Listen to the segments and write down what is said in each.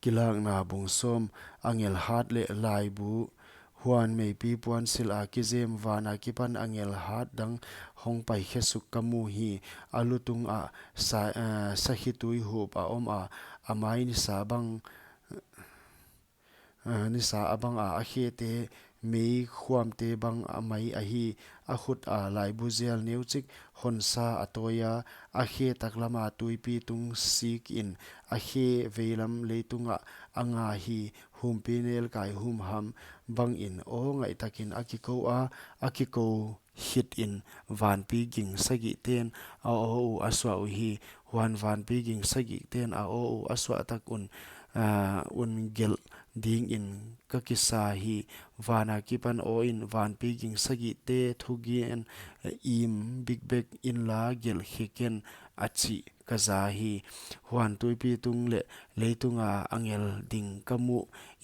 Kilakna bungsom angel hat le lai bu huan mei pi puan sil a ki zem wana ki pan angel hat dang hong pai khe suk kamu hi alutung a sa hi tui hup a om a amai ni sa abang a akhe te mei khuam te bang a mai a hi a khut a lai bu zel neu chik hon sa atoya a khe taklama tuipi tung sik in a khe veilam leitunga anga hi humpi nel kai hum ham bang in o ngai takin akiko akiko hit in van pi ging sagi ten a o u aswa u hi huan van pi ging sagi ten a o u aswa tak un gel ding in kakisa hi vana kipan o in van pi ging sagi te thugien im big bag in la gel hiken achi kaza hi huan tuipi tung le leitunga angel ding kamu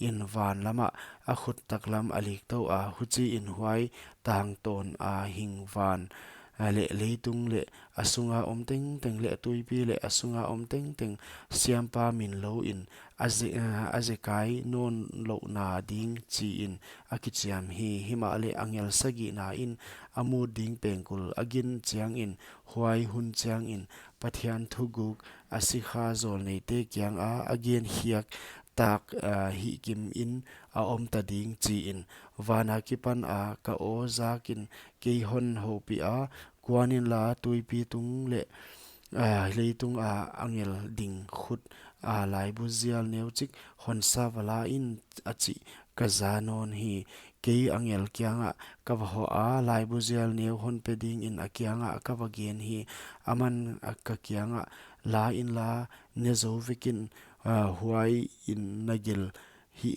in van lama a khut taklam alik to a huchi in huai tang ton a hing van le leitung le asunga omteng teng le tuipi le asunga omteng teng siampa min lo in azekai non lo na ding chi in akichiam hi hima le angel sagi na in amu ding pengkul agin chiang in huai hun chiang in pathian thuguk asikha zol nei te kyang a again hiak tak hi kim in a om ta ding chi in wana kipan a ka o zakin ke hon ho pi a kwanin la tuipi tung le leitung a angel ding khut a lai bu zial neu chik hon sa wala in achi kazanon hi ke angel kyanga ka ho a lai bu zial neu hon pe ding in akyanga ka gen hi aman akka kyanga la in la ne zo vikin huai in nagil hi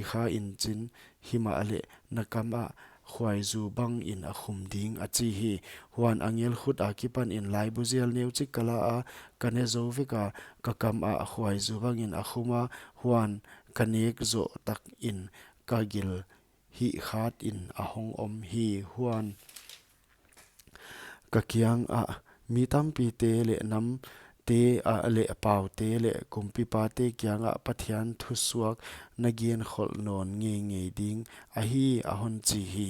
kha in chin hima ale nakama huai zu bang in a khum ding achi hi huan angel khut a kipan in lai buzial neu chi kala a kane zo vika kakam a huai zu bang in a khuma huan kanek zo tak in kagil hi khat in a hong om hi huan kakyang a mi tampi te le nam te a le pau te le kumpi pa te kyang a pathian thu suak nagien khol non nge nge ding a hi a hon chi hi